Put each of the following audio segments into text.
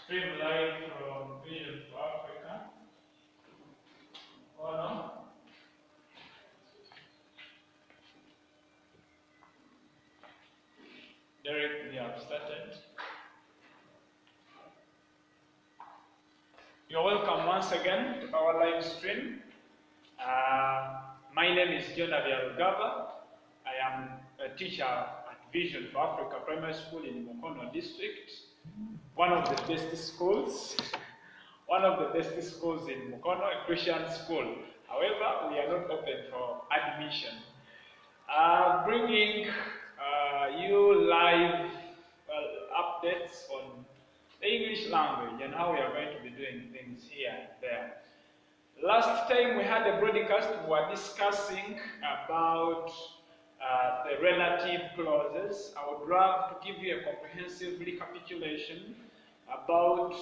Stream live from Vision for Africa. Oh no? Derek, we have started. You're welcome once again to our live stream. My name is John Abiarugaba. I am a teacher at Vision for Africa Primary School in Mukono District, one of the best schools in Mukono, a Christian school. However, we are not open for admission. Bringing you live updates on the English language and how we are going to be doing things here and there. Last time we had a broadcast, we were discussing about the relative clauses. I would love to give you a comprehensive recapitulation about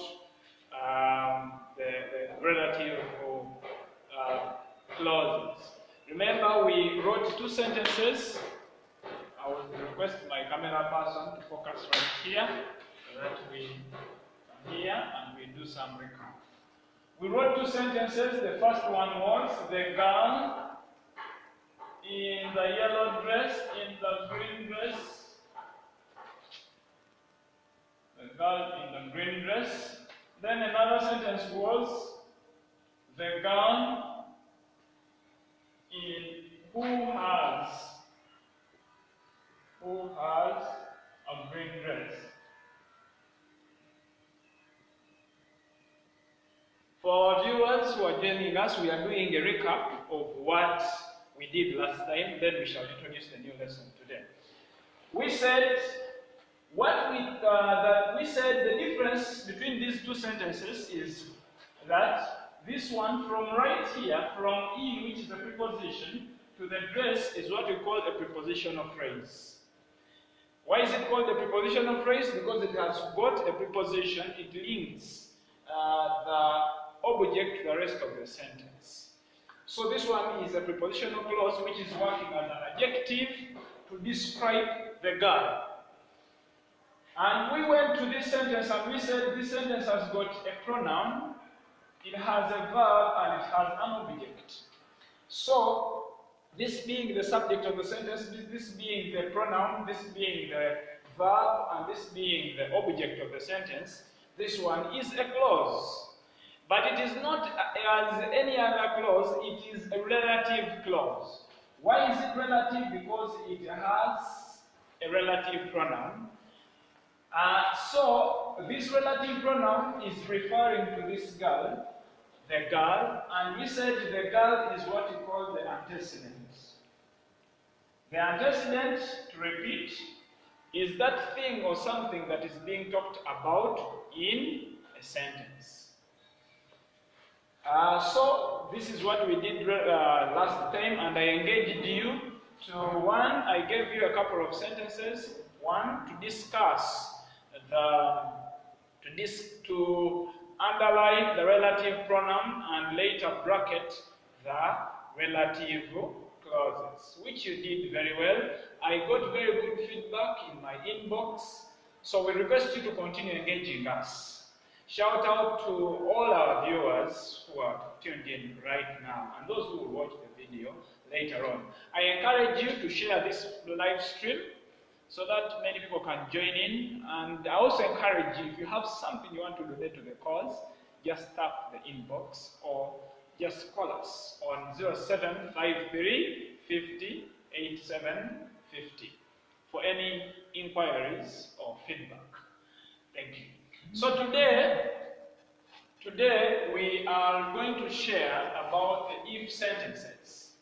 the relative clauses. Remember, we wrote two sentences. I would request my camera person to focus right here so that we come here and we do some recap. We wrote two sentences. The first one was the girl in the yellow dress, in the green dress. The girl in the green dress. Then another sentence was the girl in who has a green dress. For our viewers who are joining us, we are doing a recap of what we did last time, then we shall introduce the new lesson today. We said the difference between these two sentences is that this one from right here, from in, which is a preposition, to the dress is what we call a prepositional phrase. Why is it called a prepositional phrase? Because it has got a preposition, it links the object to the rest of the sentence. So this one is a prepositional clause which is working as an adjective to describe the girl. And we went to this sentence and we said this sentence has got a pronoun, it has a verb, and it has an object. So this being the subject of the sentence, this being the pronoun, this being the verb, and this being the object of the sentence, this one is a clause. But it is not as any other clause, it is a relative clause. Why is it relative? Because it has a relative pronoun. So this relative pronoun is referring to this girl, the girl, and we said the girl is what we call the antecedent. The antecedent, to repeat, is that thing or something that is being talked about in a sentence. So this is what we did last time, and I engaged you to one. I gave you a couple of sentences. One, to discuss to underline the relative pronoun and later bracket the relative clauses, which you did very well. I got very good feedback in my inbox, so we request you to continue engaging us. Shout out to all our viewers who are tuned in right now and those who will watch the video later on. I encourage you to share this live stream so that many people can join in, and I also encourage you, if you have something you want to donate to the cause, just tap the inbox or just call us on 0753 50 8750 for any inquiries or feedback. Thank you. So today we are going to share about the if sentences.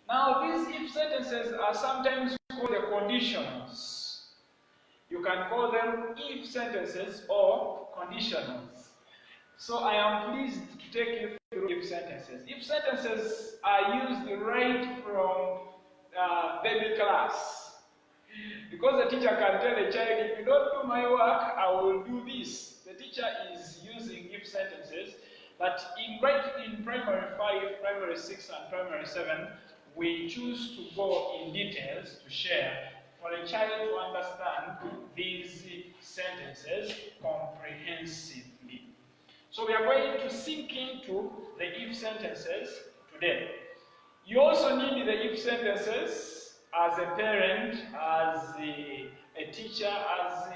Now these if sentences are sometimes called the conditionals. You can call them if sentences or conditionals. So I am pleased to take you through if sentences. If sentences are used right from baby class. Because the teacher can tell a child, if you don't do my work, I will do this. The teacher is using if sentences, but in primary 5, primary 6, and primary 7, we choose to go in details to share for a child to understand these sentences comprehensively. So we are going to sink into the if sentences today. You also need the if sentences as a parent, as a teacher, as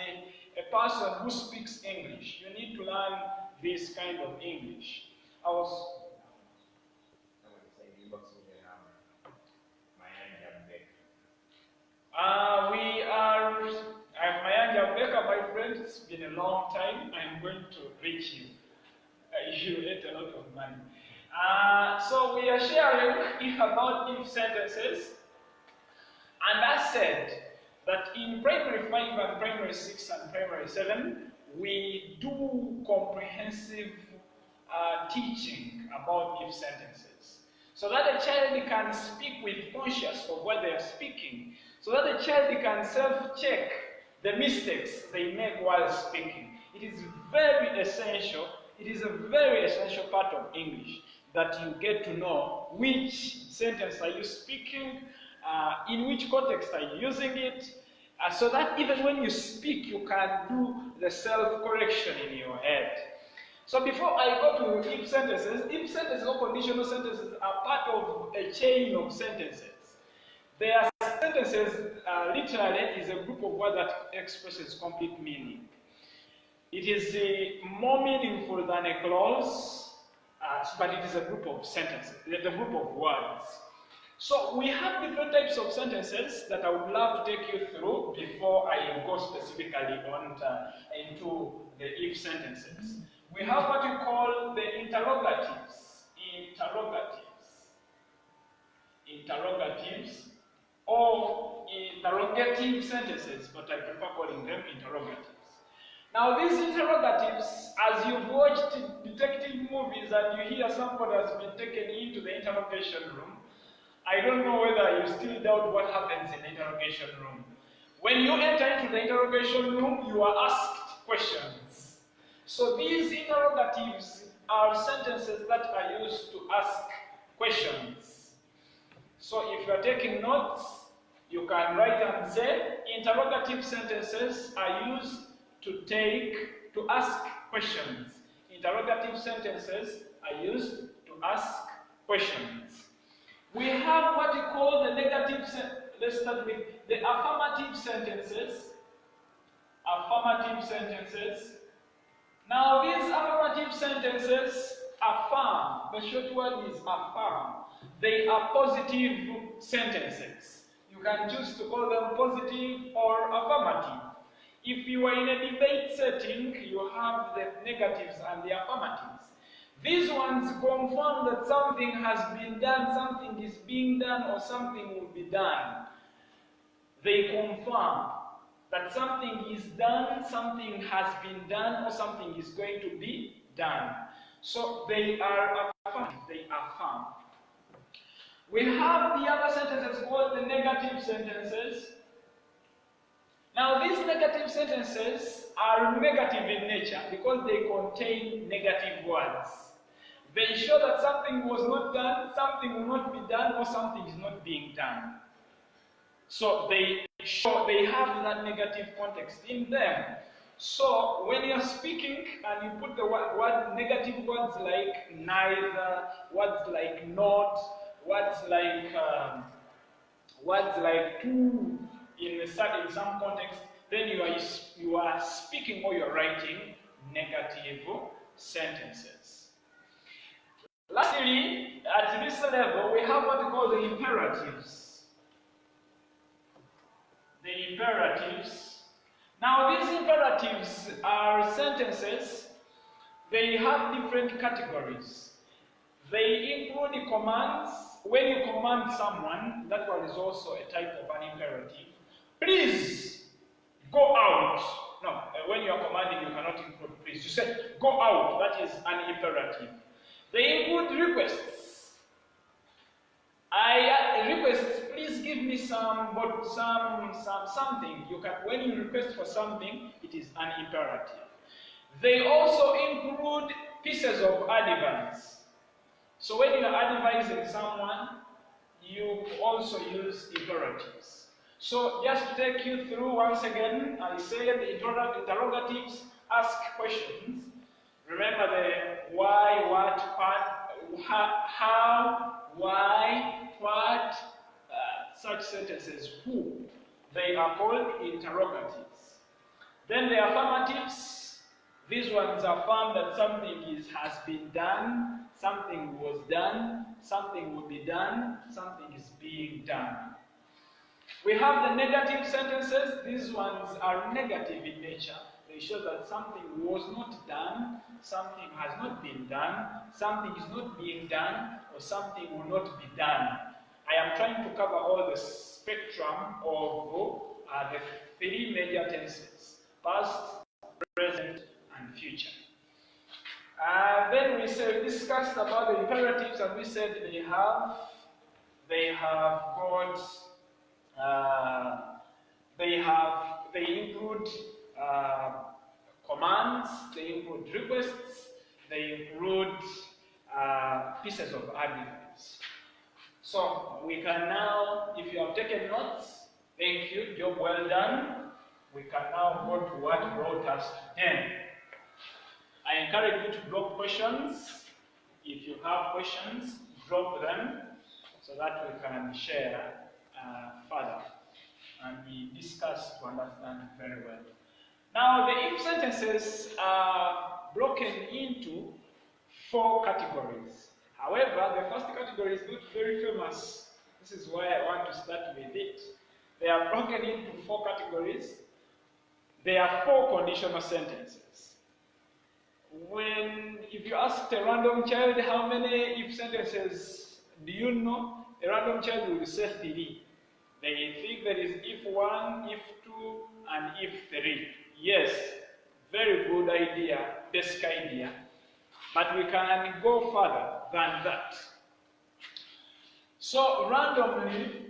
a person who speaks English. You need to learn this kind of English. I'm Mayanja Beka, my friend. It's been a long time. I'm going to reach you. You ate a lot of money. So we are sharing about if sentences. And I said that in primary 5 and primary 6 and primary 7, we do comprehensive teaching about if sentences. So that a child can speak with conscious of what they are speaking. So that a child can self-check the mistakes they make while speaking. It is very essential. It is a very essential part of English that you get to know which sentence are you speaking, in which context are you using it, so that even when you speak, you can do the self-correction in your head. So before I go to if sentences or conditional sentences are part of a chain of sentences. They are sentences, literally, is a group of words that expresses complete meaning. It is more meaningful than a clause, but it is a group of sentences, a group of words. So we have different types of sentences that I would love to take you through before I go specifically into the if sentences. We have what you call the interrogatives, or interrogative sentences, but I prefer calling them interrogatives. Now these interrogatives, as you've watched detective movies and you hear somebody has been taken into the interrogation room, I don't know whether you still doubt what happens in the interrogation room. When you enter into the interrogation room, you are asked questions. So these interrogatives are sentences that are used to ask questions. So if you are taking notes, you can write and say, interrogative sentences are used to ask questions. Interrogative sentences are used to ask questions. We have what we call the negative, let's start with the affirmative sentences. Affirmative sentences. Now these affirmative sentences affirm, the short word is affirm. They are positive sentences. You can choose to call them positive or affirmative. If you are in a debate setting, you have the negatives and the affirmatives. These ones confirm that something has been done, something is being done, or something will be done. They confirm that something is done, something has been done, or something is going to be done. So they are affirmative, they affirm. We have the other sentences called the negative sentences. Now these negative sentences are negative in nature because they contain negative words. They show that something was not done, something will not be done, or something is not being done. So they have that negative context in them. So when you're speaking and you put the word negative words like neither, words like not, words like to in some context, then you are speaking or you're writing negative sentences. Lastly, at this level, we have what we call the imperatives. The imperatives. Now, these imperatives are sentences. They have different categories. They include commands. When you command someone, that one is also a type of an imperative. Please go out. No, when you are commanding, you cannot include please. You say go out. That is an imperative. They include requests. I request, please give me something. You can, when you request for something, it is an imperative. They also include pieces of advice. So when you are advising someone, you also use imperatives. So just to take you through once again, I said the interrogatives ask questions. Remember the why, what, how, why, what, such sentences, who. They are called interrogatives. Then the affirmatives, these ones affirm that something has been done, something was done, something will be done, something is being done. We have the negative sentences. These ones are negative in nature. They show that something was not done, something has not been done, something is not being done, or something will not be done. I am trying to cover all the spectrum of the three major tenses: past, present, and future. Then we discussed about the imperatives, and we said they include commands, they include requests, they include pieces of advice. So we can now, if you have taken notes, thank you, job well done. We can now go to what brought us today. I encourage you to drop questions. If you have questions, drop them so that we can share further and we discuss to understand very well. Now, the if sentences are broken into 4 categories. However, the first category is not very famous. This is why I want to start with it. They are broken into 4 categories. There are 4 conditional sentences. If you ask a random child how many if sentences do you know, a random child will say 3. They think there is if 1, if 2, and if 3. Yes, very good idea, basic idea. But we can go further than that. So randomly,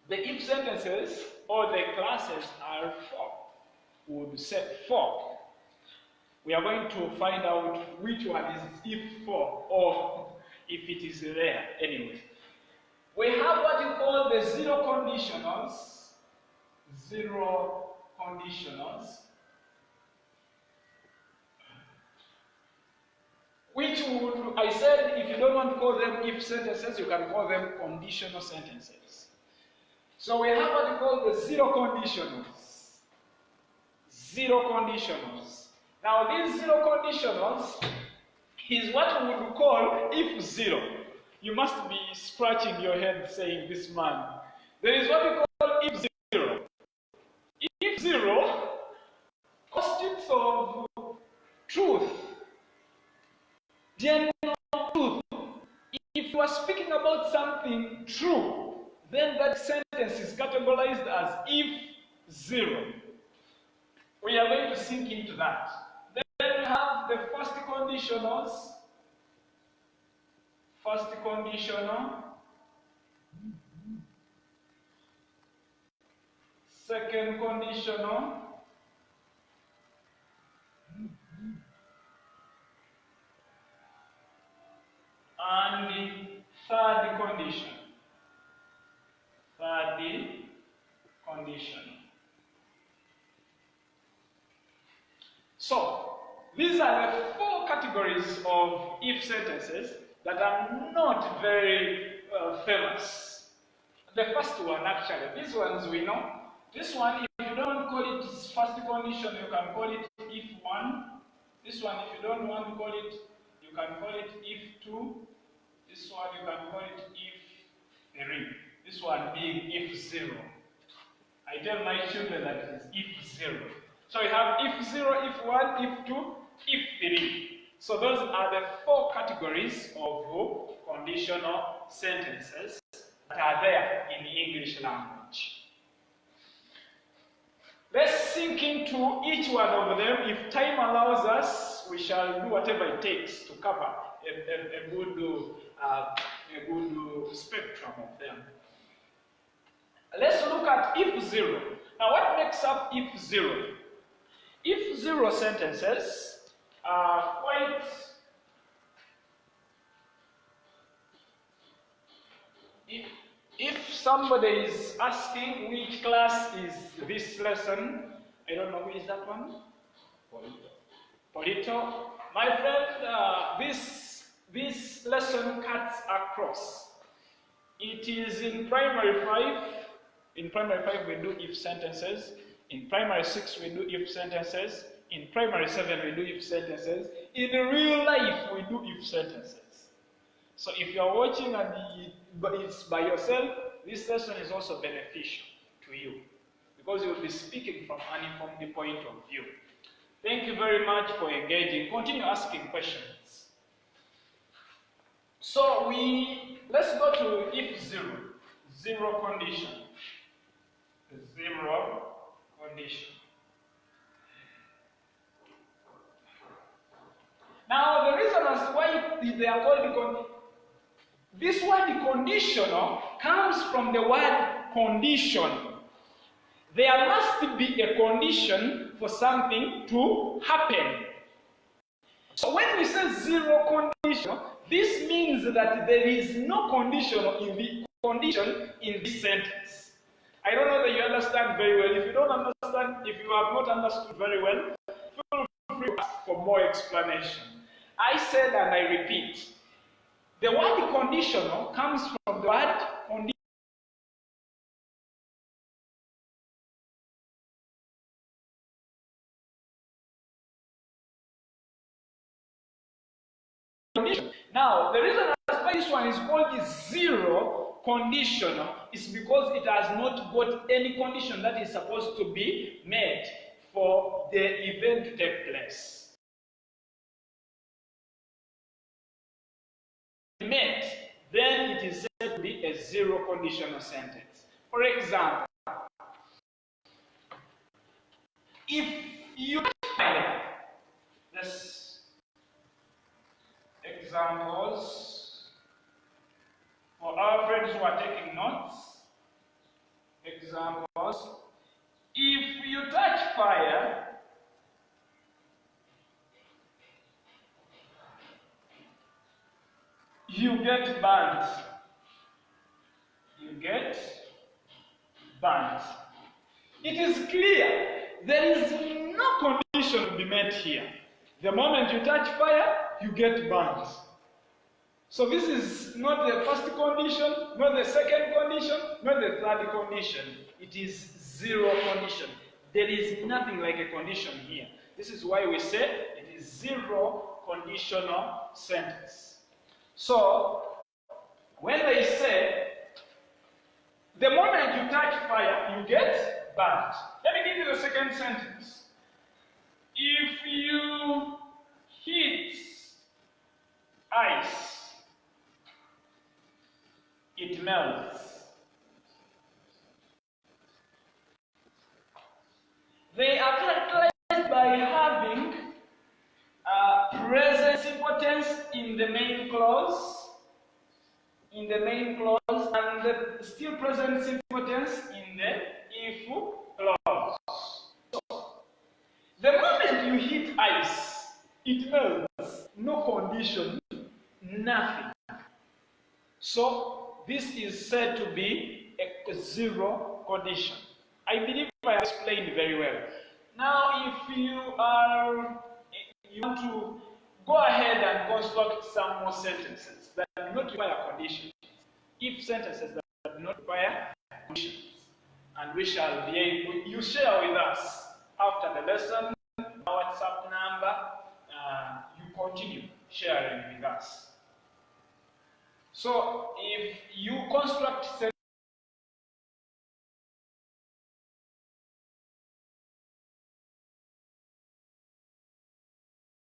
the if sentences or the classes are 4. We would say 4. We are going to find out which one is if 4 or if it is rare anyway. We have what you call the zero conditionals. Zero conditionals. Which would, I said, if you don't want to call them if sentences, you can call them conditional sentences. So we have what you call the zero conditionals. Zero conditionals. Now these zero conditionals is what we would call if zero. You must be scratching your head saying, this man. There is what we call if zero. If zero constitutes of truth, general truth. If you are speaking about something true, then that sentence is categorized as if zero. We are going to sink into that. Then we have the first conditionals. First conditional. Second conditional. And the third condition. Third condition. So, these are the 4 categories of if sentences that are not very famous. The first one, actually, these ones we know. This one, if you don't call it first condition, you can call it if 1. This one, if you don't want to call it, you can call it if 2. This one, you can call it if 3. This one being if 0. I tell my children that it is if 0. So you have if 0, if 1, if 2, if 3. So those are the 4 categories of conditional sentences that are there in the English language. Let's sink into each one of them. If time allows us, we shall do whatever it takes to cover a good spectrum of them. Let's look at if 0. Now what makes up if 0? If 0 sentences are quite if somebody is asking which class is this lesson, I don't know who is that one? little. My friend, this lesson cuts across. It is in primary 5. In primary 5 we do if sentences. In primary 6 we do if sentences. In primary 7 we do if sentences. In real life we do if sentences. So if you are watching and it's by yourself, this lesson is also beneficial to you because you will be speaking from an informed point of view. Thank you very much for engaging. Continue asking questions. So let's go to if zero. Zero condition. Zero condition. Now the reason as why they are called this word conditional comes from the word condition. There must be a condition for something to happen. So when we say zero condition, this means that there is no condition in this sentence. I don't know that you understand very well. If you don't understand, if you have not understood very well, feel free to ask for more explanation. I said and I repeat, the word conditional comes from the word condition. Now, the reason why this one is called zero conditional is because it has not got any condition that is supposed to be met for the event to take place. Met, then it is said to be a zero conditional sentence. For example, if you fire, this examples for our friends who are taking notes. Examples. If you touch fire, you get burnt. You get burnt. It is clear there is no condition to be met here. The moment you touch fire, you get burnt. So this is not the first condition, not the second condition, not the third condition. It is zero condition. There is nothing like a condition here. This is why we say it is zero conditional sentence. So, when they say, the moment you touch fire, you get burnt. Let me give you the second sentence. If you hit ice, it melts. They are characterized by having present simple tense in the main clause, and the still present simple tense in the if clause. So, the moment you hit ice, it melts. No condition, nothing. So, this is said to be a zero condition. I believe I explained very well. Now, if you want to go ahead and construct some more sentences that do not require conditions. If sentences that do not require conditions. And we shall be able, you share with us after the lesson, our WhatsApp number, you continue sharing with us. So if you construct sentences,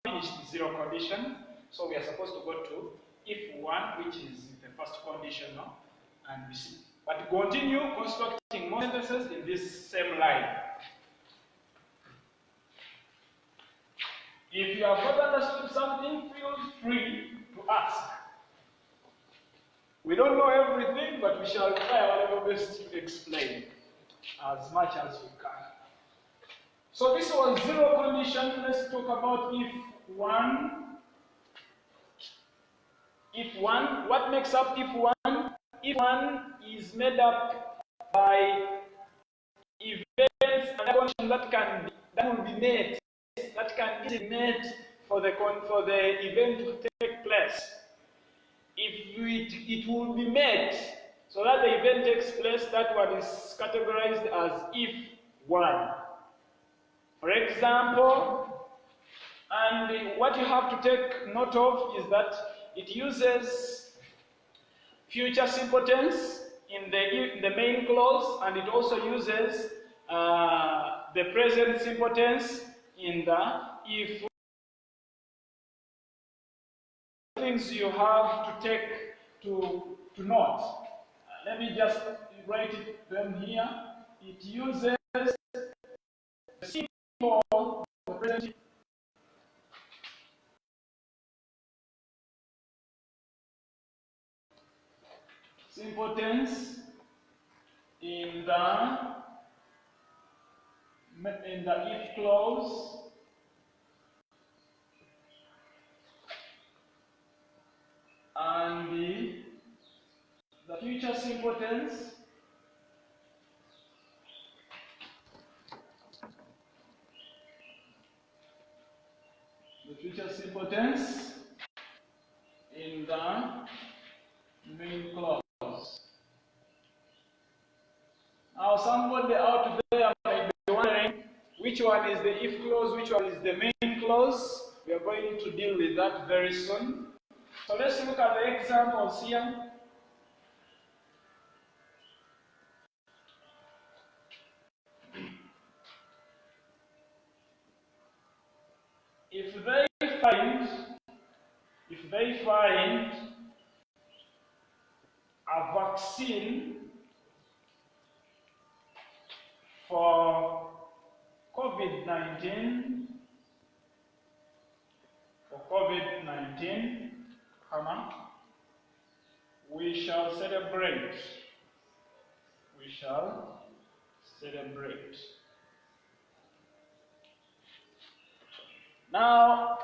finished zero condition, so we are supposed to go to if one, which is the first conditional, and we see. But continue constructing more sentences in this same line. If you have not understood something, feel free to ask. We don't know everything, but we shall try our level best to explain as much as we can. So this was zero condition. Let's talk about if one. If one, what makes up if one? If one is made up by events and conditions that will be met that can easily be met for the event to take place. If it will be met so that the event takes place, that one is categorized as if one. For example, and what you have to take note of is that it uses future simple tense in the main clause, and it also uses the present simple tense in the if. Things you have to take to note. Let me just write them here. It uses the simple the present simple tense in the if clause, and the future simple tense in the main clause. Now somebody out there might be wondering which one is the if clause, which one is the main clause. We are going to deal with that very soon. So let's look at the examples here. If they find a vaccine for COVID-19, we shall celebrate. Now,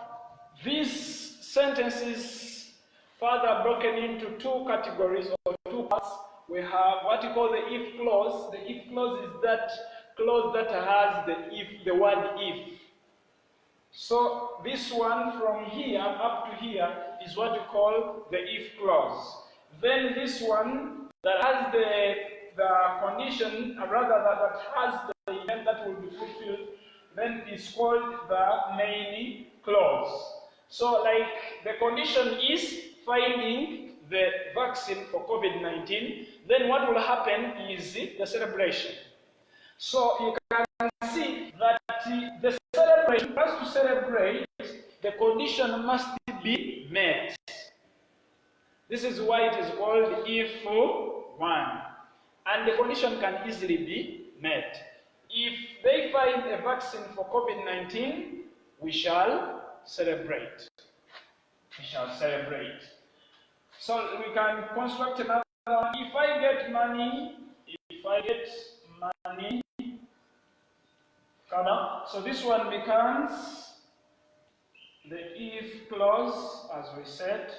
these sentences further broken into two categories or two parts. We have what you call the if clause. The if clause is that clause that has the word if. So this one from here up to here is what you call the if clause. Then this one that has the condition, rather that has the event that will be fulfilled, then is called the main clause. So like the condition is finding the vaccine for COVID-19, then what will happen is the celebration. So you can see that the celebration, for us to celebrate, the condition must be met. This is why it is called if one. And the condition can easily be met. If they find a vaccine for COVID-19, we shall celebrate. So we can construct another one. If I get money, comma. So this one becomes the if clause, as we said.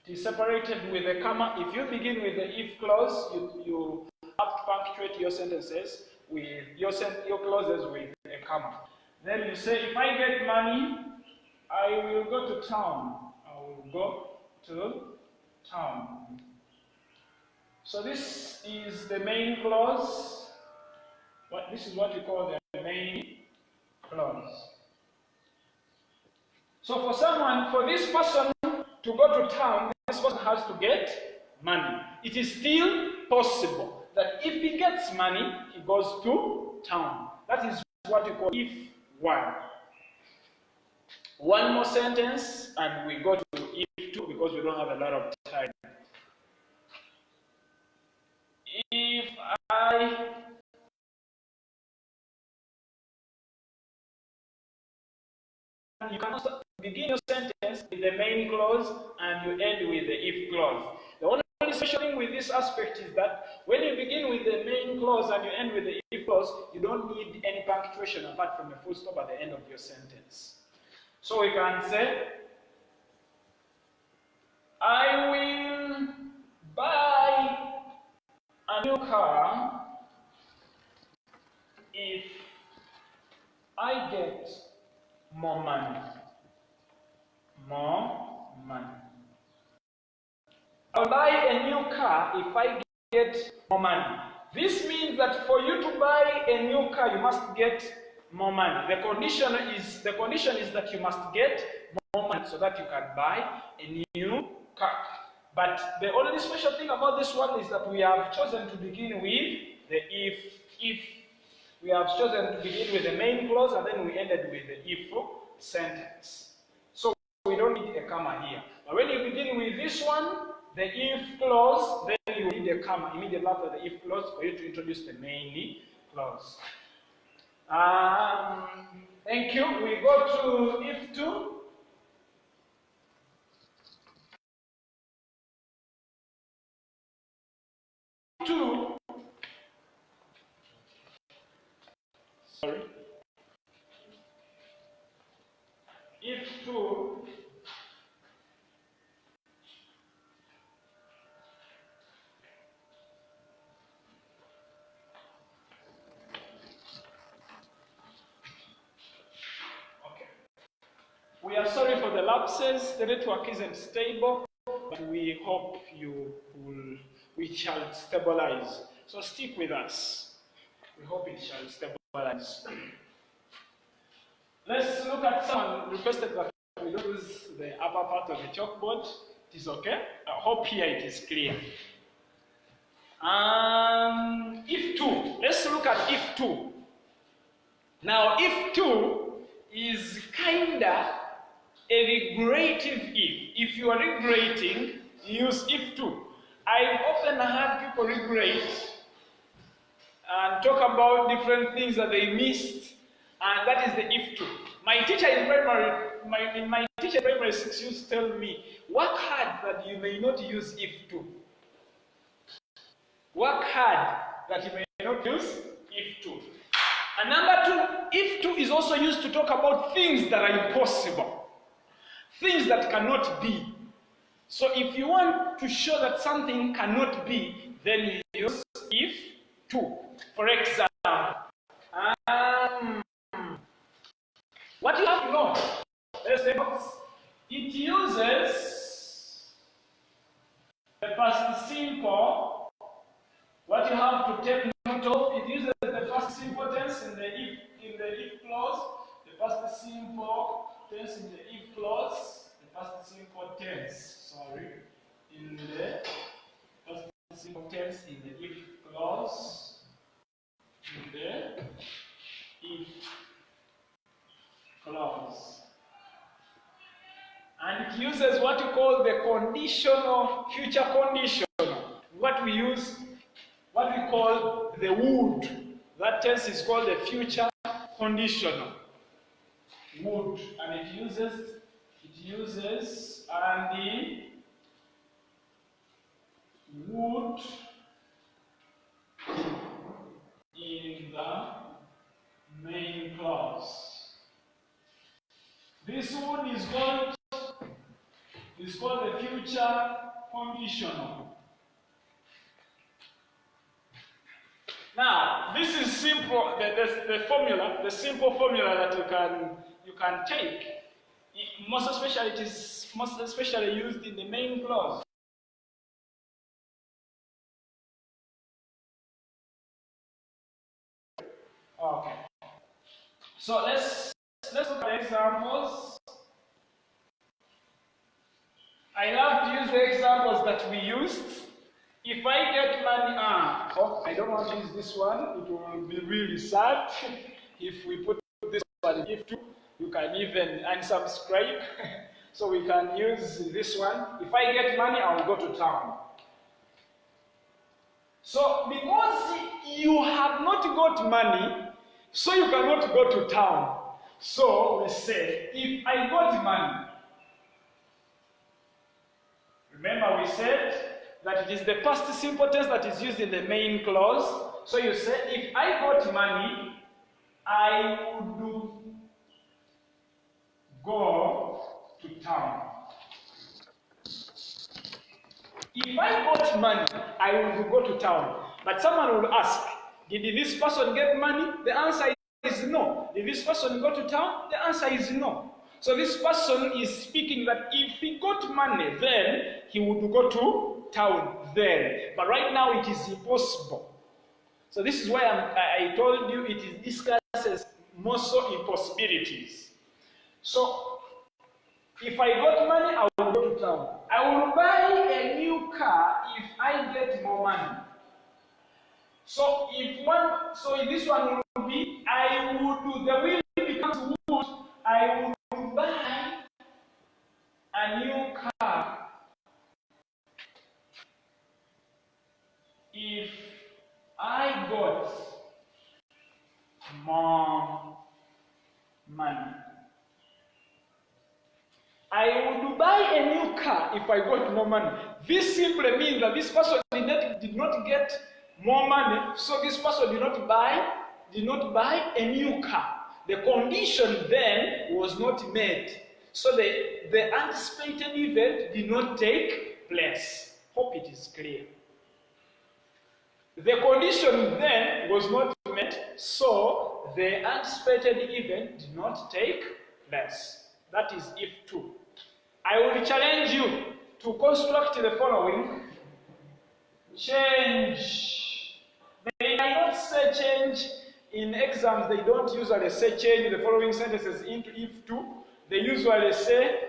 It is separated with a comma. If you begin with the if clause, you have to punctuate your sentences with your clauses with a comma. Then you say, if I get money, I will go to town. So this is the main clause. This is what we call the main clause. So for this person to go to town, this person has to get money. It is still possible that if he gets money, he goes to town. That is what we call if one. One more sentence and we go to if two because we don't have a lot of time. If you can also begin your sentence with the main clause and you end with the if clause. The only special thing with this aspect is that when you begin with the main clause and you end with the if clause, you don't need any punctuation apart from a full stop at the end of your sentence. So we can say, I will buy a new car if I get more money. More money. I'll buy a new car if I get more money. This means that for you to buy a new car, you must get more money. The condition is that you must get more money so that you can buy a new car. But the only special thing about this one is that we have chosen to begin with the if. We have chosen to begin with the main clause and then we ended with the if sentence. So we don't need a comma here. But when you begin with this one, the if clause, then you need a comma immediately after the if clause for you to introduce the main clause. Thank you. We go to if two. If two we are sorry for the lapses. The network isn't stable, but we hope we shall stabilize. So stick with us. We hope it shall stabilize. Let's look at someone requested that we don't use the upper part of the chalkboard. It is okay. I hope here it is clear. If two. Let's look at if two. Now, if two is kinda a regulative if. If you are regulating, use if two. I've often heard people regulate and talk about different things that they missed, and that is the if two. My teacher in primary 6 used to tell me, work hard that you may not use if two. Work hard that you may not use if two. And number two, if two is also used to talk about things that are impossible. Things that cannot be. So if you want to show that something cannot be, then you use if two. For example, what you have to know, it uses the past simple. What you have to take note of, it uses the past simple tense in the if clause, the past simple tense in the if clause, the past simple tense, in the past simple tense in the if clause, in the if clause. And it uses what you call the conditional, future conditional. What we call the would. That tense is called the future conditional. Would. And it uses and the would in the main clause. This would is called the future conditional. Now, this is simple. The formula, the simple formula that you can take. Most especially used in the main clause. Okay. So let's look at examples. I love to use the examples that we used. If I get money, I don't want to use this one. It will be really sad if we put this one. If you can even unsubscribe, so we can use this one. If I get money, I will go to town. So because you have not got money, so you cannot go to town. So we say, if I got money, remember we said that it is the past simple tense that is used in the main clause. So you say, if I got money, I would go to town. If I got money, I will go to town. But someone will ask, did this person get money? The answer is no. Did this person go to town? The answer is no. So this person is speaking that if he got money, then he would go to town then. But right now it is impossible. So this is why I told you it is discusses more so impossibilities. So if I got money, I will go to town. I will buy a new car if I get more money. So in this one will be, I would, the wheel becomes wood, I would buy a new car if I got more money. I would buy a new car if I got more money. This simply means that this person did not get more money, so this person did not buy a new car. The condition then was not met. So the anticipated event did not take place. Hope it is clear. The condition then was not met, so the anticipated event did not take place. That is if 2. I will challenge you to construct the following. Change. They cannot say change in exams. They don't usually say change the following sentences into if 2. They usually say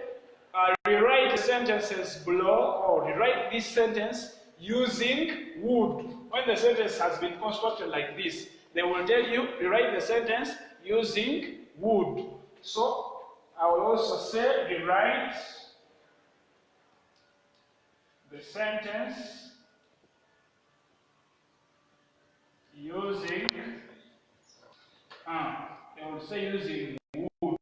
rewrite the sentences below, or rewrite this sentence using would. When the sentence has been constructed like this, they will tell you rewrite the sentence using would. So I will also say rewrite the sentence using they will say using would.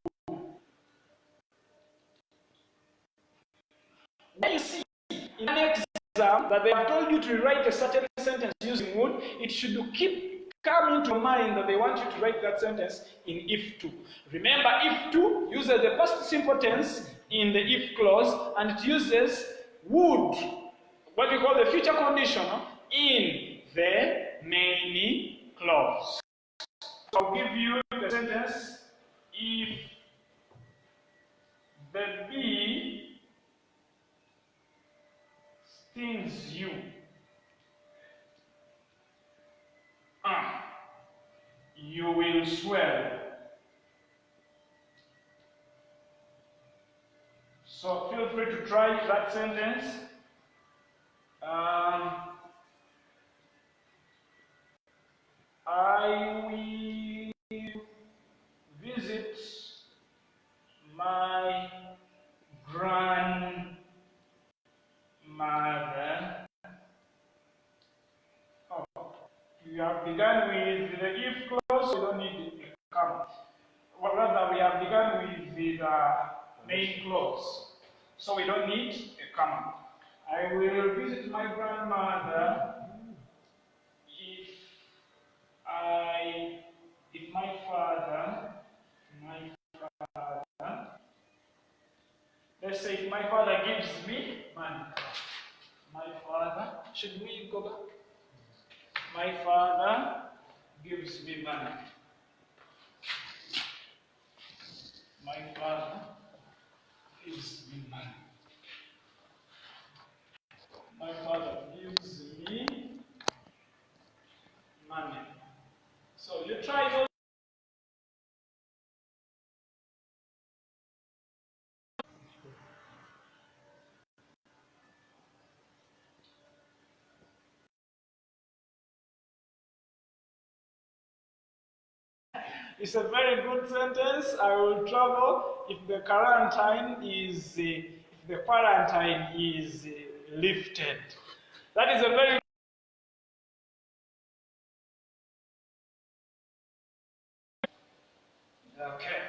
When you see in an exam that they have told you to write a certain sentence using would, it should keep coming to mind that they want you to write that sentence in if 2. Remember, if 2 uses the past simple tense in the if clause, and it uses would, what we call the future conditional, in the main clause. So I'll give you the sentence: if the bee stings you, you will swell. So feel free to try that sentence. I will visit my grandmother. Oh, you have begun with the if clause, so you don't need the comma. Or rather, we have begun with the main clause, so we don't need a comma. I will visit my grandmother if my father, let's say if my father gives me money. My father, should we go back? My father gives me money. My father gives me money. My father gives me money. So you try those. It's a very good sentence. I will travel if the quarantine is lifted. That is a very okay.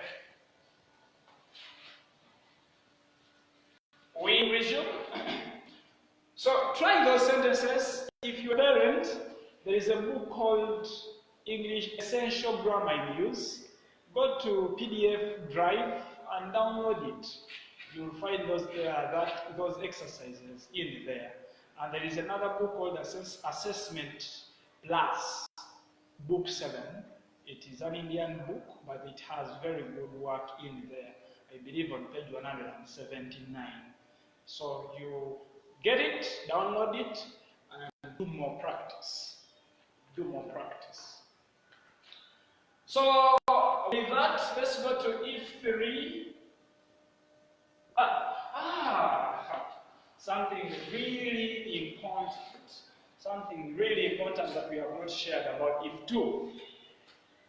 We resume. So try those sentences. If you learned, there is a book called English Essential Grammar in Use. Go to PDF Drive and download it. You'll find those exercises in there. And there is another book called Assessment Plus, Book 7. It is an Indian book, but it has very good work in there. I believe on page 179. So you get it, download it, and do more practice. Do more practice. So with that, let's go to if3. Something really important. Something really important that we have not shared about if2.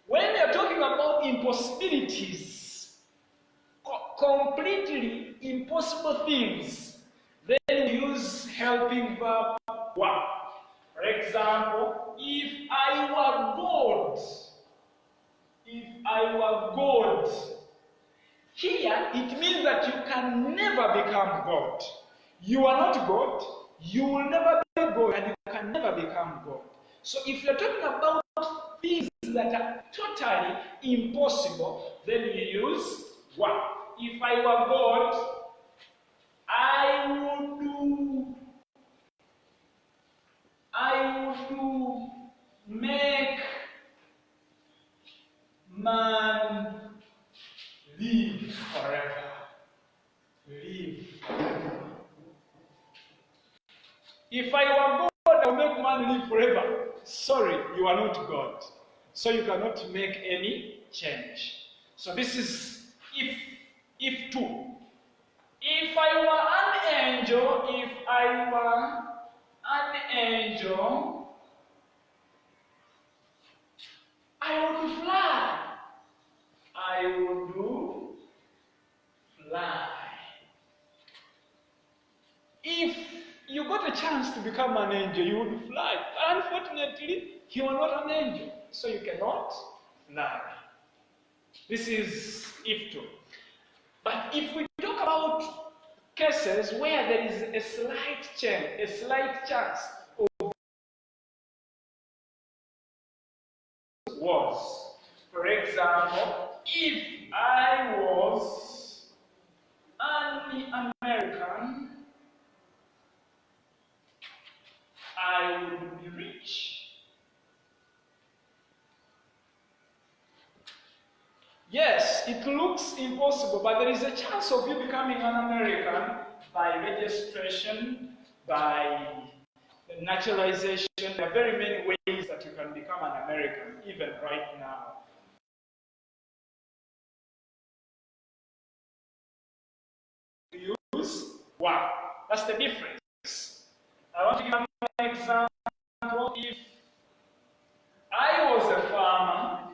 When we are talking about impossibilities, completely impossible things, then we use helping verb were. For example, if I were God, here it means that you can never become God. You are not God, you will never be God, and you can never become God. So if you're talking about things that are totally impossible, then you use were. If I were God, I would make man live forever. Live forever. If I were God, I would make man live forever. Sorry, you are not God. So you cannot make any change. So this is if2. If I were an angel, I would fly. I would fly. If you got a chance to become an angel, you would fly. Unfortunately, you are not an angel, so you cannot fly. This is if2. But if we talk about cases where there is a slight chance of was. For example, if I was an American, I would be rich. Yes, it looks impossible, but there is a chance of you becoming an American by registration, by naturalization. There are very many ways that you can become an American, even right now. Use were. That's the difference. I want to give an example. If I was a farmer,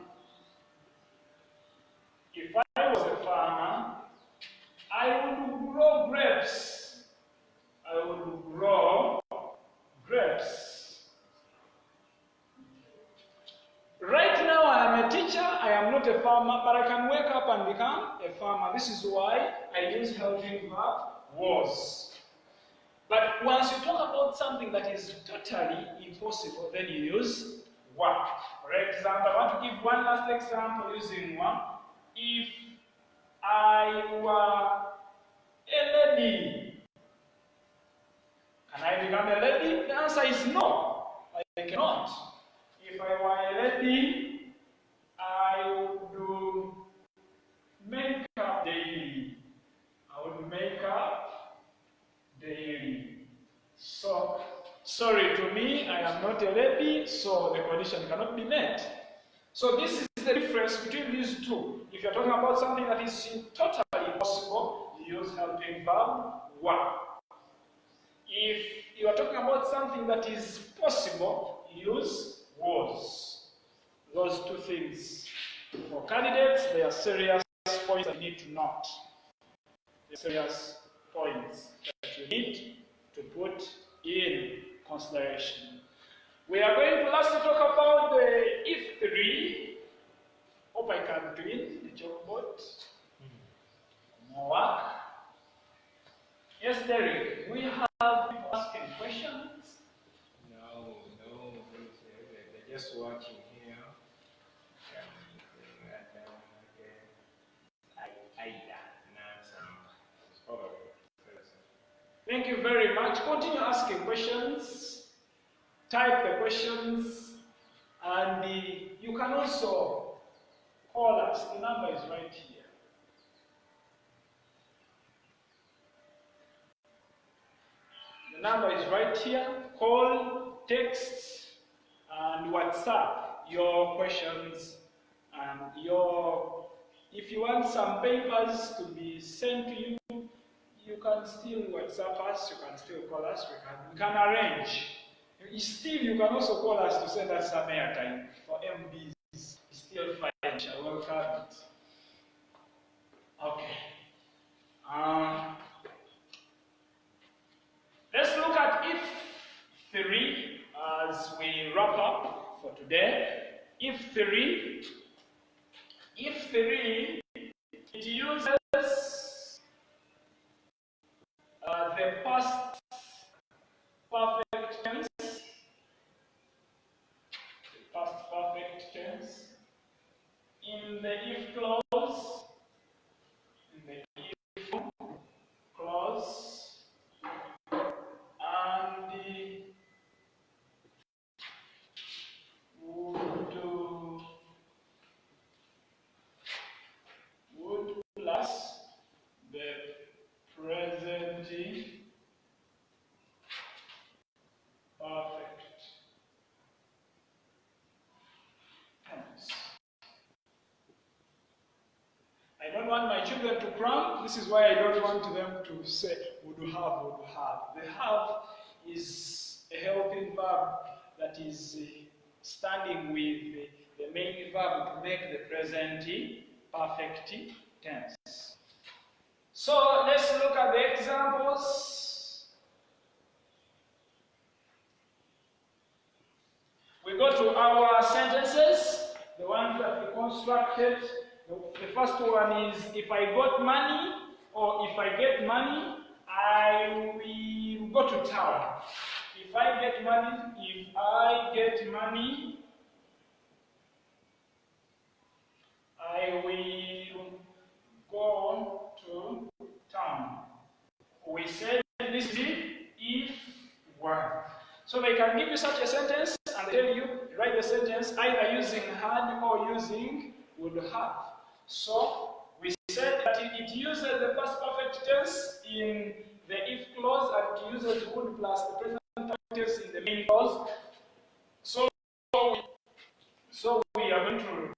I would grow grapes. Right now I am a teacher, I am not a farmer, but I can wake up and become a farmer. This is why I use helping verb was. But once you talk about something that is totally impossible, then you use were. For example, I want to give one last example using were. If I were a lady, can I become a lady? The answer is no, I cannot. If I were a lady, I would do makeup daily. So, sorry to me, I am not a lady, so the condition cannot be met. So this is the difference between these two. If you're talking about something that is totally impossible, you use helping verb were. If you are talking about something that is possible, you use was. Those two things. For candidates, they are serious points that you need to note. Serious points that you need to put in consideration. We are going to lastly talk about the if3. Hope I can do it, the chalkboard. More work. Yes, Derek, we have people asking questions. No, they're just watching here. Thank you very much. Continue asking questions. Type the questions. And you can also call us. The number is right here. The number is right here. Call, text, and WhatsApp your questions and if you want some papers to be sent to you, you can still WhatsApp us, you can still call us, we can arrange. Still, you can also call us to send us some airtime for MBs. Still fine, shall welcome it. Okay. Let's look at if 3 as we wrap up for today. If 3, it uses the past perfect tense, in the if clause, and the would plus the present perfect tense. I don't want my children to cram. This is why I don't want them to say would have, would have. The have is a helping verb that is standing with the main verb to make the present perfect tense. So let's look at the examples. We go to our sentences, the ones that we constructed. The first one is, if I got money, or if I get money, I will go to town. If I get money, I will go to town. We said this is if one. So they can give you such a sentence and tell you, write the sentence either using had or using would have. So we said that it uses the past perfect tense in the if clause and it uses would plus the present perfect tense in the main clause. So we are going to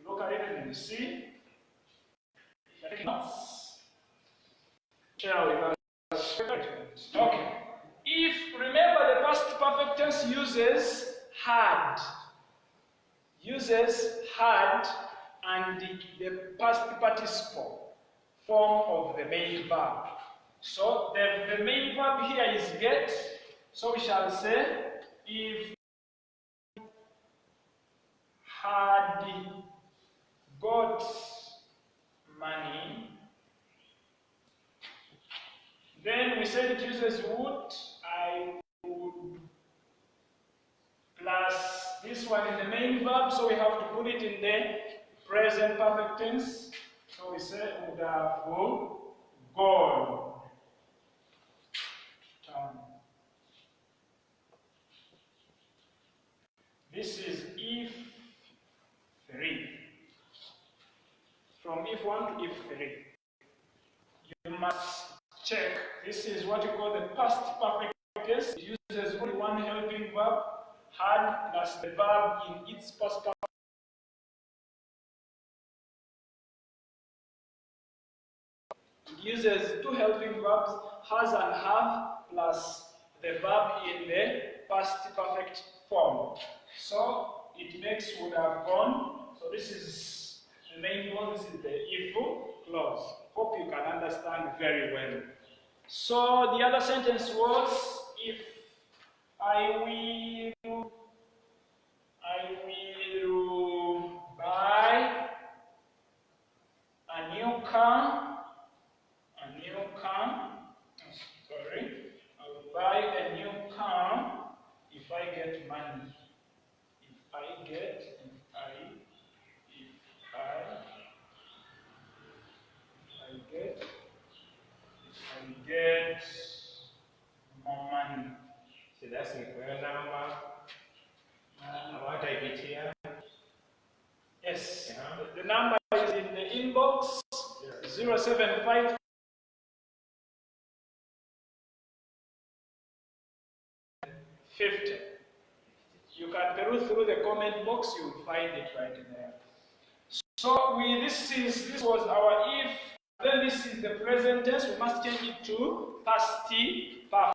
look at it and see. Share with us. Okay. If, remember, the past perfect tense uses had and the past participle form of the main verb. So the main verb here is get. So we shall say, if had got money, then we said it uses would, I would, plus this one in the main verb, so we have to put it in the present perfect tense. So we say would have gone. This is if 3. From if 1 to if 3. You must check. This is what you call the past perfect tense. It uses only one helping verb, had plus the verb in its past perfect. It uses two helping verbs, has and have, plus the verb in the past perfect form. So it makes would have gone. So this is the main clause, this is the if clause. Hope you can understand very well. So the other sentence was, if I will buy a new car. I will buy a new car if I get money. If I get more money. So that's the first number. I want to type it here. Yes. The number is in the inbox, 075. You can peruse through the comment box, you will find it right there. So this was our if, then this is the present tense, we must change it to past T.